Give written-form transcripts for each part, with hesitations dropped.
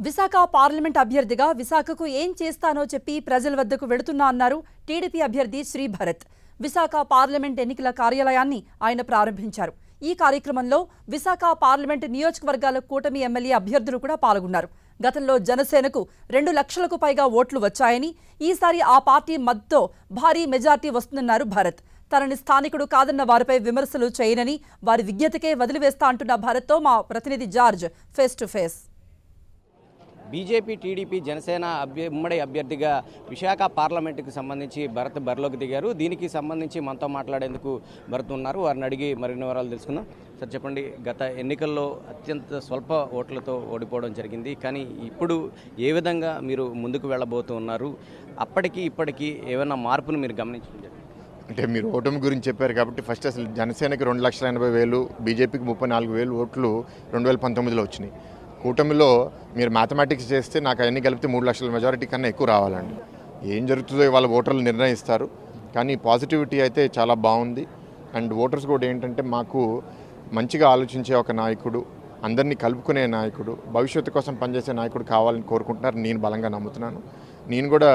Visakha parliament అభ్యర్థిగా విశాఖకు ఏం చేస్తానో చెప్పి ప్రజల వద్దకు వెడుతున్నా అన్నారు టీడీపీ అభ్యర్థి శ్రీభరత్. విశాఖ పార్లమెంట్ ఎన్నికల కార్యాలయాన్ని ఆయన ప్రారంభించారు. ఈ కార్యక్రమంలో విశాఖ పార్లమెంట్ నియోజకవర్గాల కూటమి ఎమ్మెల్యే అభ్యర్థులు కూడా పాల్గొన్నారు. గతంలో జనసేనకు 2 లక్షలకు పైగా ఓట్లు వచ్చాయని, ఈసారి ఆ పార్టీ మద్దతుతో భారీ మెజార్టీ వస్తుందన్నారు భరత్. తనని స్థానికుడు కాదన్న వారిపై విమర్శలు చేయనని, వారి విజ్ఞతకే వదిలివేస్తా అంటున్న భరత్తో మా ప్రతినిధి George face to face. BJP, TDP, Janasena ఉమ్మడి అభ్యర్థిగా విశాఖ పార్లమెంటుకు సంబంధించి భరత్ బరిలోకి దిగారు. దీనికి సంబంధించి మనతో మాట్లాడేందుకు భరత్ ఉన్నారు. వారిని అడిగి మరిన్ని వివరాలు తెలుసుకుందాం. సార్ చెప్పండి, గత ఎన్నికల్లో అత్యంత స్వల్ప ఓట్లతో ఓడిపోవడం జరిగింది. కానీ ఇప్పుడు ఏ విధంగా మీరు ముందుకు వెళ్ళబోతూ ఉన్నారు? అప్పటికి ఇప్పటికీ ఏమైనా మార్పును మీరు గమనించారు? అంటే మీరు ఓటమి గురించి చెప్పారు కాబట్టి ఫస్ట్ అసలు జనసేనకి 2,80,000, బీజేపీకి 34,000 ఓట్లు 2019లో వచ్చినాయి. కూటమిలో మీరు మ్యాథమెటిక్స్ చేస్తే నాకు అన్ని కలిపితే 3 లక్షల మెజారిటీ కన్నా ఎక్కువ రావాలండి. ఏం జరుగుతుందో వాళ్ళ ఓటర్లు నిర్ణయిస్తారు. కానీ పాజిటివిటీ అయితే చాలా బాగుంది. అండ్ ఓటర్స్ కూడా ఏంటంటే మాకు మంచిగా ఆలోచించే ఒక నాయకుడు, అందరినీ కలుపుకునే నాయకుడు, భవిష్యత్తు కోసం పనిచేసే నాయకుడు కావాలని కోరుకుంటున్నారు. నేను బలంగా నమ్ముతున్నాను. నేను కూడా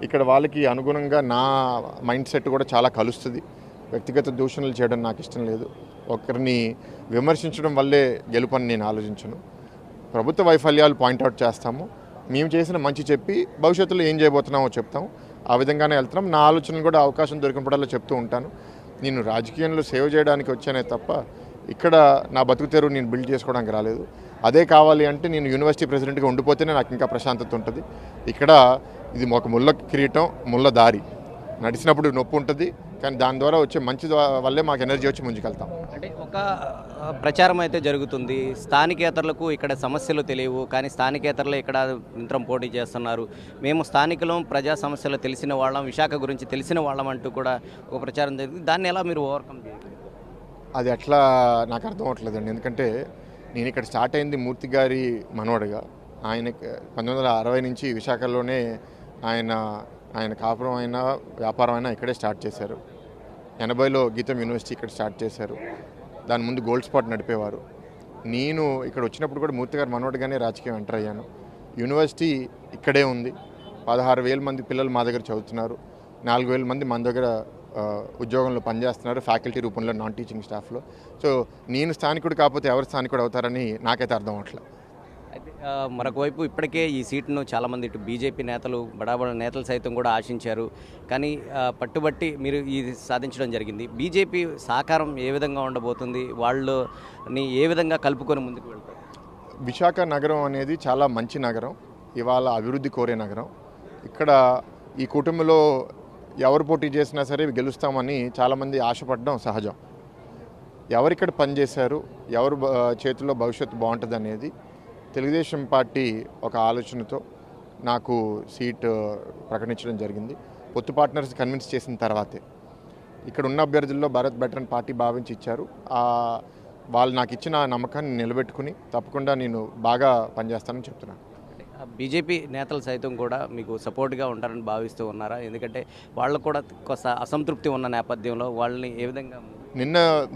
ఇక్కడ వాళ్ళకి అనుగుణంగా నా మైండ్ సెట్ కూడా చాలా కలుస్తుంది. వ్యక్తిగత దూషణలు చేయడం నాకు ఇష్టం లేదు. ఒకరిని విమర్శించడం వల్లే గెలుపని నేను ఆలోచించను. ప్రభుత్వ వైఫల్యాలు పాయింట్అవుట్ చేస్తాము, మేము చేసిన మంచి చెప్పి భవిష్యత్తులో ఏం చేయబోతున్నామో చెప్తాము. ఆ విధంగానే వెళ్తున్నాం. నా ఆలోచనలు కూడా అవకాశం దొరికినప్పుడల్లా చెప్తూ ఉంటాను. నేను రాజకీయంలో సేవ చేయడానికి వచ్చానే తప్ప ఇక్కడ నా బతుకు తెరువు నేను బిల్డ్ చేసుకోవడానికి రాలేదు. అదే కావాలి అంటే నేను యూనివర్సిటీ ప్రెసిడెంట్గా ఉండిపోతేనే నాకు ఇంకా ప్రశాంతత ఉంటుంది. ఇక్కడ ఇది ఒక ముళ్ళ కిరీటం, ముళ్ళ దారి. నడిచినప్పుడు నొప్పి ఉంటుంది, కానీ దాని ద్వారా వచ్చే మంచి వల్లే మాకు ఎనర్జీ వచ్చి ముందుకెళ్తాం. అంటే ఒక ప్రచారం అయితే జరుగుతుంది, స్థానికేతరులకు ఇక్కడ సమస్యలు తెలియవు, కానీ స్థానికేతరులు ఇక్కడ నిరంతరం పోటీ చేస్తున్నారు. మేము స్థానికులం, ప్రజా సమస్యలు తెలిసిన వాళ్ళం, విశాఖ గురించి తెలిసిన వాళ్ళం అంటూ కూడా ఒక ప్రచారం జరిగింది. దాన్ని ఎలా మీరు ఓవర్కమ్ చేయాలి? అది ఎట్లా నాకు అర్థం అవట్లేదండి. ఎందుకంటే నేను ఇక్కడ స్టార్ట్ అయింది మూర్తి గారి మనవడిగా. ఆయన 1960 నుంచి విశాఖలోనే ఆయన కాపురం అయినా వ్యాపారం అయినా ఇక్కడే స్టార్ట్ చేశారు. 80లో గీతం యూనివర్సిటీ ఇక్కడ స్టార్ట్ చేశారు. దాని ముందు గోల్డ్ స్పాట్ నడిపేవారు. నేను ఇక్కడ వచ్చినప్పుడు కూడా మూర్తి గారు మనవడిగానే రాజకీయం ఎంటర్ అయ్యాను. యూనివర్సిటీ ఇక్కడే ఉంది. 16,000 మంది పిల్లలు మా దగ్గర చదువుతున్నారు. 4,000 మంది మన దగ్గర ఉద్యోగంలో పనిచేస్తున్నారు, ఫ్యాకల్టీ రూపంలో, నాన్ టీచింగ్ స్టాఫ్లో. సో నేను స్థానికుడు కాకపోతే ఎవరు స్థానికుడు అవుతారని నాకైతే అర్థం అవట్లేదు. అయితే మరొక వైపు ఇప్పటికే ఈ సీటును చాలామంది ఇటు బీజేపీ నేతలు, బడాబడ నేతలు సైతం కూడా ఆశించారు. కానీ పట్టుబట్టి మీరు ఇది సాధించడం జరిగింది. బీజేపీ సహకారం ఏ విధంగా ఉండబోతుంది? వాళ్ళని ఏ విధంగా కలుపుకొని ముందుకు వెళ్తారు? విశాఖ నగరం అనేది చాలా మంచి నగరం, ఇవాళ అభివృద్ధి కోరే నగరం. ఇక్కడ ఈ కుటుంబంలో ఎవరు పోటీ చేసినా సరే గెలుస్తామని చాలామంది ఆశపడడం సహజం. ఎవరిక్కడ పనిచేశారు, ఎవరు చేతుల్లో భవిష్యత్తు బాగుంటుంది అనేది తెలుగుదేశం పార్టీ ఒక ఆలోచనతో నాకు సీట్ ప్రకటించడం జరిగింది. పొత్తు పార్ట్నర్స్ కన్విన్స్ చేసిన తర్వాతే ఇక్కడ ఉన్న అభ్యర్థుల్లో భరత్ బెటర్ అని పార్టీ భావించి ఇచ్చారు. వాళ్ళు నాకు ఇచ్చిన నమ్మకాన్ని నిలబెట్టుకుని తప్పకుండా నేను బాగా పనిచేస్తానని చెప్తున్నాను. బీజేపీ నేతలు సైతం కూడా మీకు సపోర్ట్గా ఉంటారని భావిస్తూ ఉన్నారా? ఎందుకంటే వాళ్ళకు కూడా కొంత అసంతృప్తి ఉన్న నేపథ్యంలో వాళ్ళని ఏ విధంగా?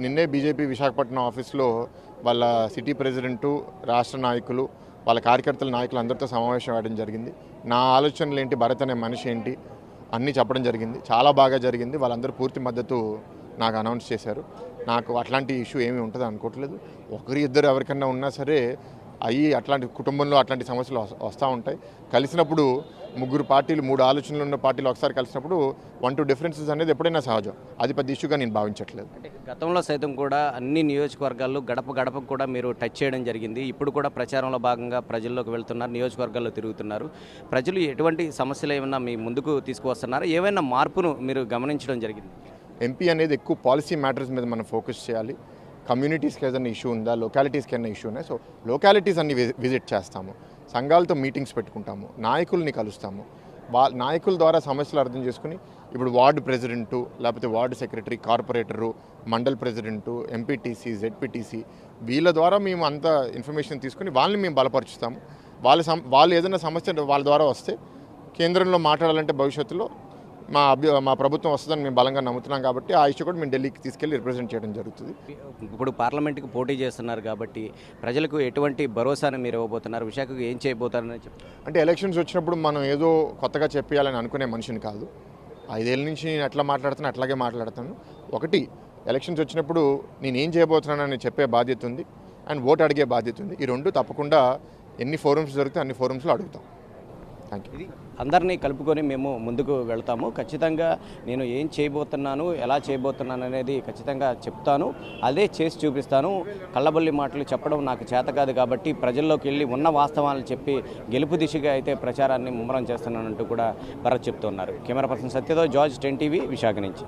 నిన్నే బీజేపీ విశాఖపట్నం ఆఫీస్లో వాళ్ళ సిటీ ప్రెసిడెంటు, రాష్ట్ర నాయకులు, వాళ్ళ కార్యకర్తల నాయకులు అందరితో సమావేశం అవ్వడం జరిగింది. నా ఆలోచనలు ఏంటి, భరత్ అనే మనిషి ఏంటి అన్నీ చెప్పడం జరిగింది. చాలా బాగా జరిగింది. వాళ్ళందరూ పూర్తి మద్దతు నాకు అనౌన్స్ చేశారు. నాకు అట్లాంటి ఇష్యూ ఏమీ ఉంటుంది అనుకోవట్లేదు. ఒకరి ఇద్దరు ఎవరికన్నా ఉన్నా సరే అట్లాంటి కుటుంబంలో అట్లాంటి సమస్యలు వస్తూ ఉంటాయి. కలిసినప్పుడు 3 పార్టీలు, 3 ఆలోచనలు ఉన్న పార్టీలు ఒకసారి కలిసినప్పుడు 1-2 డిఫరెన్సెస్ అనేది ఎప్పుడైనా సహజం. అది పెద్ద ఇష్యూగా నేను భావించట్లేదు. అంటే గతంలో సైతం కూడా అన్ని నియోజకవర్గాల్లో గడప గడపకు కూడా మీరు టచ్ చేయడం జరిగింది. ఇప్పుడు కూడా ప్రచారంలో భాగంగా ప్రజల్లోకి వెళ్తున్నారు, నియోజకవర్గాల్లో తిరుగుతున్నారు. ప్రజలు ఎటువంటి సమస్యలు ఏమైనా మీ ముందుకు తీసుకువస్తున్నారా? ఏమైనా మార్పును మీరు గమనించడం జరిగింది? ఎంపీ అనేది ఎక్కువ పాలసీ మ్యాటర్స్ మీద మనం ఫోకస్ చేయాలి. కమ్యూనిటీస్కి ఏదైనా ఇష్యూ ఉందా, లొకాలిటీస్కి ఏదైనా ఇష్యూ ఉన్నాయి. సో లొకాలిటీస్ అన్ని విజిట్ చేస్తాము, సంఘాలతో మీటింగ్స్ పెట్టుకుంటాము, నాయకుల్ని కలుస్తాము. నాయకుల ద్వారా సమస్యలు అర్థం చేసుకుని ఇప్పుడు వార్డు ప్రెసిడెంటు, లేకపోతే ward secretary, corporator, mandal president, MPTC, ZPTC, వీళ్ళ ద్వారా మేము అంత ఇన్ఫర్మేషన్ తీసుకుని వాళ్ళని మేము బలపరుచుతాము. వాళ్ళు ఏదైనా సమస్య వాళ్ళ ద్వారా వస్తే కేంద్రంలో మాట్లాడాలంటే భవిష్యత్తులో మా ప్రభుత్వం వస్తుందని మేము బలంగా నమ్ముతున్నాం కాబట్టి ఆ ఇష్యూ కూడా మేము ఢిల్లీకి తీసుకెళ్ళి రిప్రజెంట్ చేయడం జరుగుతుంది. ఇప్పుడు పార్లమెంట్కి పోటీ చేస్తున్నారు కాబట్టి ప్రజలకు ఎటువంటి భరోసాను మీరు ఇవ్వబోతున్నారు, విశాఖకు ఏం చేయబోతారని చెప్తారు? అంటే ఎలక్షన్స్ వచ్చినప్పుడు మనం ఏదో కొత్తగా చెప్పేయాలని అనుకునే మనిషిని కాదు. 5 ఏళ్ళ నుంచి నేను ఎట్లా మాట్లాడుతాను అట్లాగే మాట్లాడతాను. ఒకటి, ఎలక్షన్స్ వచ్చినప్పుడు నేను ఏం చేయబోతున్నానని చెప్పే బాధ్యత ఉంది అండ్ ఓటు అడిగే బాధ్యత ఉంది. ఈ రెండు తప్పకుండా ఎన్ని ఫోరమ్స్ జరిగితే అన్ని ఫోరమ్స్లో అడుగుతాం. Thank you. అందరినీ కలుపుకొని మేము ముందుకు వెళ్తాము. ఖచ్చితంగా నేను ఏం చేయబోతున్నాను, ఎలా చేయబోతున్నాను అనేది ఖచ్చితంగా చెప్తాను, అదే చేసి చూపిస్తాను. కళ్ళబొల్లి మాటలు చెప్పడం నాకు చేత కాదు కాబట్టి ప్రజల్లోకి వెళ్ళి ఉన్న వాస్తవాలను చెప్పి గెలుపు దిశగా అయితే ప్రచారాన్ని ముమ్మరం చేస్తున్నానంటూ కూడా భరత్ చెప్తున్నారు. కెమెరా పర్సన్ సత్యతో జార్జ్, 10 టీవీ, విశాఖ నుంచి.